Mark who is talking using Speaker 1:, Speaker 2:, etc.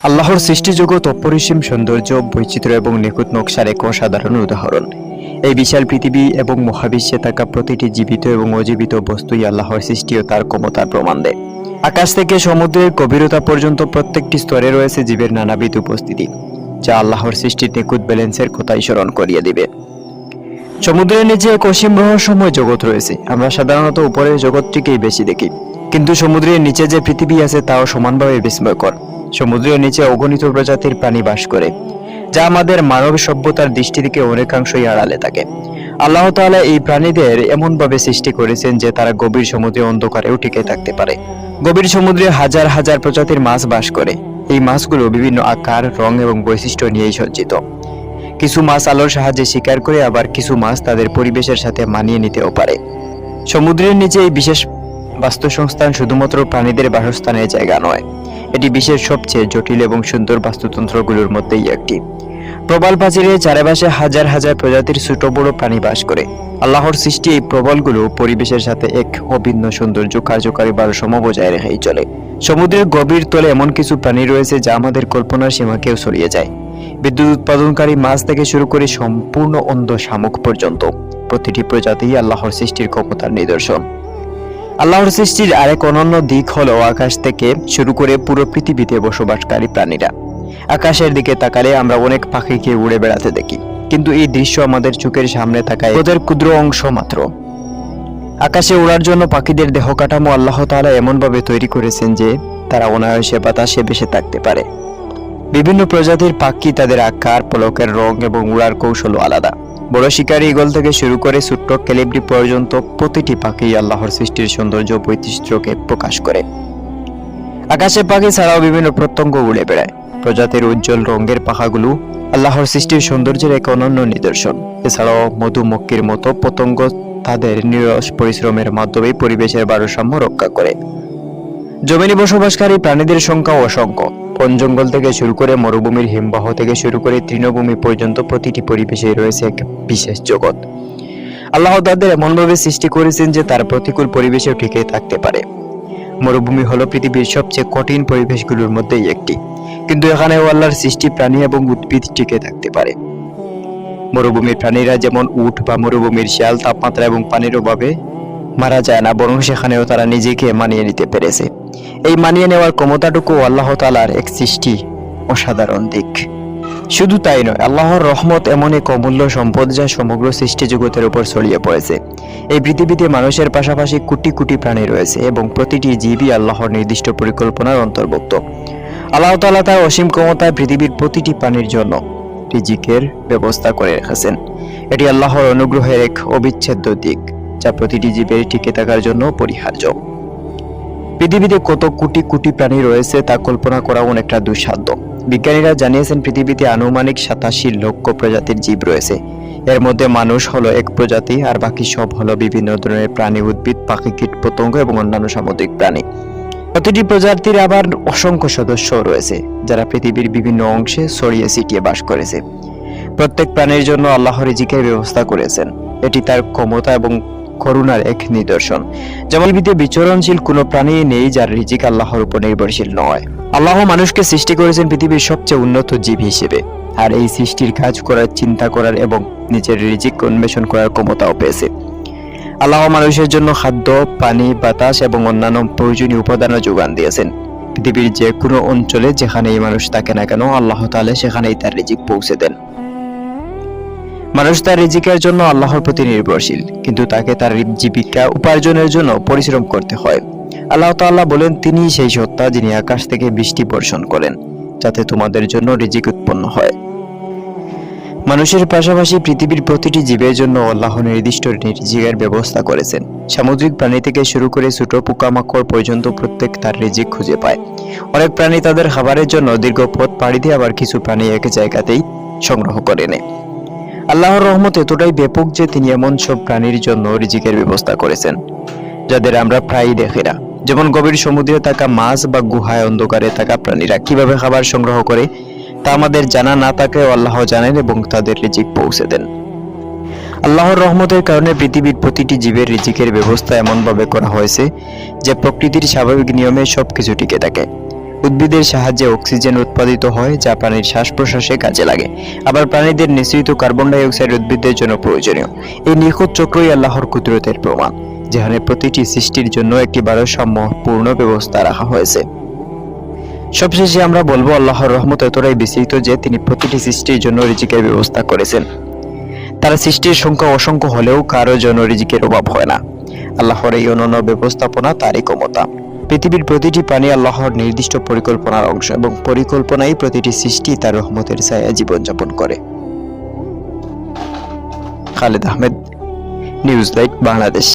Speaker 1: আল্লাহর সৃষ্টি জগৎ অপরিসীম সৌন্দর্য, বৈচিত্র্য এবং নিখুঁত নকশার এক অসাধারণ উদাহরণ। এই বিশাল পৃথিবী এবং মহাবিশ্বে থাকা প্রতিটি জীবিত এবং অজীবিত বস্তুই আল্লাহর সৃষ্টি ও তার ক্ষমতার প্রমাণ দেয়। আকাশ থেকে সমুদ্রের গভীরতা পর্যন্ত প্রত্যেকটি স্তরে রয়েছে জীবের নানাবিধ উপস্থিতি, যা আল্লাহর সৃষ্টির নিখুঁত ব্যালেন্সের কথাই স্মরণ করিয়ে দিবে। সমুদ্রের নিচে এক অসীম রহস্যময় জগৎ রয়েছে। আমরা সাধারণত উপরের জগৎটিকেই বেশি দেখি, কিন্তু সমুদ্রের নিচে যে পৃথিবী আছে তাও সমানভাবে বিস্ময়কর। সমুদ্রের নিচে অগণিত প্রজাতির প্রাণী বাস করে, যা আমাদের মানব সভ্যতার দৃষ্টি থেকে অনেকাংশই আড়ালে থাকে। আল্লাহ তাআলা এই প্রাণীদের এমনভাবে সৃষ্টি করেছেন যে তারা গভীর সমুদ্রে অন্ধকারেও টিকে থাকতে পারে। গভীর সমুদ্রে হাজার হাজার প্রজাতির মাছ বাস করে। এই মাছগুলো বিভিন্ন আকার, রং এবং বৈশিষ্ট্য নিয়েই সজ্জিত। কিছু মাছ আলোর সাহায্যে শিকার করে, আবার কিছু মাছ তাদের পরিবেশের সাথে মানিয়ে নিতেও পারে। সমুদ্রের নিচে এই বিশেষ বাস্তুসংস্থান শুধুমাত্র প্রাণীদের বাসস্থানের জায়গা নয়, এটি বিশ্বের সবচেয়ে জটিল এবং সুন্দর বাস্তুতন্ত্রগুলোর মধ্যেই একটি। প্রবাল প্রাচীরের চারপাশে হাজার হাজার প্রজাতির ছোট বড় প্রাণী বাস করে। আল্লাহর সৃষ্টি এই প্রবালগুলো পরিবেশের সাথে এক অভিন্ন সৌন্দর্য, কার্যকারী ভারসাম্য বজায় রেখেই চলে। সমুদ্রের গভীর তলে এমন কিছু প্রাণী রয়েছে যা আমাদের কল্পনার সীমাকেও ছড়িয়ে যায়। বিদ্যুৎ উৎপাদনকারী মাছ থেকে শুরু করে সম্পূর্ণ অন্ধ শামুক পর্যন্ত প্রতিটি প্রজাতিই আল্লাহর সৃষ্টির ক্ষমতার নিদর্শন। আল্লাহর সৃষ্টির আরেক অনন্য দিক হলো আকাশ থেকে শুরু করে পুরো পৃথিবীতে বসবাসকারী প্রাণীরা। আকাশের দিকে তাকালে আমরা অনেক পাখিকে উড়ে বেড়াতে দেখি, কিন্তু এই দৃশ্য আমাদের চোখের সামনে থাকা ওদের ক্ষুদ্র অংশ মাত্র। আকাশে ওড়ার জন্য পাখিদের দেহ কাঠামো আল্লাহ তাআলা এমনভাবে তৈরি করেছেন যে তারা অনায়াসে বাতাসে ভেসে থাকতে পারে। বিভিন্ন প্রজাতির পাখি, তাদের আকার, পলকের রং এবং উড়ার কৌশল আলাদা। বড় শিকারী ঈগল থেকে শুরু করে ছোট্ট ক্যালিব্রি পর্যন্ত প্রতিটি পাখি আল্লাহর সৃষ্টির সৌন্দর্য ও বৈশিষ্ট্যকে প্রকাশ করে। আকাশে পাখি ছাড়াও বিভিন্ন পতঙ্গ উড়ে বেড়ায়। প্রজাতির উজ্জ্বল রঙের পাখাগুলো আল্লাহর সৃষ্টির সৌন্দর্যের এক অনন্য নিদর্শন। এছাড়াও মধুমক্ষির মতো পতঙ্গ তাদের নিরস পরিশ্রমের মাধ্যমে পরিবেশের ভারসাম্য রক্ষা করে। জমিনে বসবাসকারী প্রাণীদের সংখ্যা অসংখ্য। বন জঙ্গল থেকে শুরু করে মরুভূমির হিমবাহ থেকে শুরু করে তৃণভূমি পর্যন্ত প্রতিটি পরিবেশে রয়েছে এক বিশেষ জগৎ। আল্লাহ তাদের এমনভাবে সৃষ্টি করেছেন যে তার প্রতিকূল পরিবেশেও টিকে থাকতে পারে। মরুভূমি হলো পৃথিবীর সবচেয়ে কঠিন পরিবেশগুলোর মধ্যেই একটি, কিন্তু এখানেও আল্লাহর সৃষ্টি প্রাণী এবং উদ্ভিদ টিকে থাকতে পারে। মরুভূমির প্রাণীরা যেমন উট বা মরুভূমির শিয়াল তাপমাত্রা এবং পানির অভাবে মারা যায় না, বরং সেখানেও তারা নিজেকে মানিয়ে নিতে পেরেছে। এই মানিয়ে নেওয়ার ক্ষমতাটুকু আল্লাহ তাআলার এক সৃষ্টি অসাধারণ দিক। শুধু তাই নয়, আল্লাহর রহমত এমন এক অমূল্য সম্পদ যা সমগ্র সৃষ্টি জগতের উপর ছড়িয়ে পড়েছে। এই পৃথিবীতে মানুষের পাশাপাশি কোটি কোটি প্রাণী রয়েছে এবং প্রতিটি জীবই আল্লাহর নির্দিষ্ট পরিকল্পনার অন্তর্ভুক্ত। আল্লাহ তাআলা তার অসীম ক্ষমতায় পৃথিবীর প্রতিটি প্রাণীর জন্য রিজিকের ব্যবস্থা করে রেখেছেন। এটি আল্লাহর অনুগ্রহের এক অবিচ্ছেদ্য দিক, যা প্রতিটি জীবের টিকে থাকার জন্য অপরিহার্য। পৃথিবীতে কত কোটি কোটি প্রাণী রয়েছে তা কল্পনা করা অনেকটা দুঃসাধ্য। বিজ্ঞানীরা জানিয়েছেন পৃথিবীতে আনুমানিক 87 লক্ষ প্রজাতির জীব রয়েছে। এর মধ্যে মানুষ হলো এক প্রজাতি, আর বাকি সব হলো বিভিন্ন ধরনের প্রাণী, উদ্ভিদ, পাখি, কীট পতঙ্গ এবং অন্যান্য সামুদ্রিক প্রাণী। প্রতিটি প্রজাতির আবার অসংখ্য সদস্য রয়েছে, যারা পৃথিবীর বিভিন্ন অংশে ছড়িয়ে ছিটিয়ে বাস করেছে। প্রত্যেক প্রাণীর জন্য আল্লাহ রিজিকের ব্যবস্থা করেছেন। এটি তার ক্ষমতা এবং করুণার এক নিদর্শন। যেমন পৃথিবীতে বিচরণশীল কোনো প্রাণী নেই যার রিজিক আল্লাহর উপর নির্ভরশীল নয়। আল্লাহ মানুষকে সৃষ্টি করেছেন পৃথিবীর সবচেয়ে উন্নত জীব হিসেবে, আর এই সৃষ্টির কাজ করার, চিন্তা করার এবং নিজের রিজিক অন্বেষণ করার ক্ষমতাও পেয়েছে। আল্লাহ মানুষের জন্য খাদ্য, পানি, বাতাস এবং অন্যান্য প্রয়োজনীয় উপাদানও যোগান দিয়েছেন। পৃথিবীর যে কোনো অঞ্চলে যেখানেই মানুষ থাকে না কেন, আল্লাহ তাআলা সেখানেই তার রিজিক পৌঁছে দেন। মানুষ তার রিজিকের জন্য আল্লাহর প্রতি নির্ভরশীল, কিন্তু তাকে তার জীবিকা উপার্জনের জন্য পরিশ্রম করতে হয়। আল্লাহ তাআলা বলেন, তিনি সেই সত্তা যিনি আকাশ থেকে বৃষ্টি বর্ষণ করেন যাতে তোমাদের জন্য রিজিক উৎপন্ন হয়। মানুষের পাশাপাশি পৃথিবীর প্রতিটি জীবের জন্য আল্লাহ নির্দিষ্ট রিজিকের ব্যবস্থা করেছেন। সামুদ্রিক প্রাণী থেকে শুরু করে ছোট পোকামাকড় পর্যন্ত প্রত্যেক তার রিজিক খুঁজে পায়। অনেক প্রাণী তাদের খাবারের জন্য দীর্ঘ পথ পাড়ি দিয়ে, আবার কিছু প্রাণী এক জায়গাতেই সংগ্রহ করে নেয়। আল্লাহর রহমত এতটাই ব্যাপক যে তিনি এমন সব প্রাণীর জন্য রিজিকের ব্যবস্থা করেছেন যাদের আমরা প্রায়ই দেখি না। যেমন গভীর সমুদ্রে থাকা মাছ বা গুহায় অন্ধকারে থাকা প্রাণীরা কিভাবে খাবার সংগ্রহ করে তা আমাদের জানা না থাকলেও আল্লাহ জানেন এবং তাদের রিজিক পৌঁছে দেন। আল্লাহর রহমতের কারণে পৃথিবীর প্রতিটি জীবের রিজিকের ব্যবস্থা এমনভাবে করা হয়েছে যে প্রকৃতির স্বাভাবিক নিয়মে সবকিছু টিকে থাকে। উদ্ভিদের সাহায্যে অক্সিজেন উৎপাদিত হয়, যা প্রাণীর শ্বাস প্রশ্বাসে কাজে লাগে। আবার প্রাণীদের নিঃসৃত কার্বন ডাই অক্সাইড উদ্ভিদের জন্য প্রয়োজনীয়। এই নিখুঁত চক্রই আল্লাহর কুদরতের প্রমাণ, যেখানে প্রতিটি সৃষ্টির জন্য একটি ভারসাম্যপূর্ণ ব্যবস্থা রাখা হয়েছে। সবশেষে আমরা বলবো, আল্লাহর রহমত এতটাই বিস্তৃত যে তিনি প্রতিটি সৃষ্টির জন্য রিজিকের ব্যবস্থা করেছেন। তার সৃষ্টির সংখ্যা অসংখ্য হলেও কারো জন্য রিজিকের অভাব হয় না। আল্লাহর এই অনন্য ব্যবস্থাপনা তারই ক্ষমতা। পৃথিবীর প্রতিটি প্রাণী আল্লাহর নির্দিষ্ট পরিকল্পনার অংশ, এবং পরিকল্পনাই প্রতিটি সৃষ্টি তার রহমতের ছায়া জীবনযাপন করে। Khaled Ahmed, news light, Bangladesh.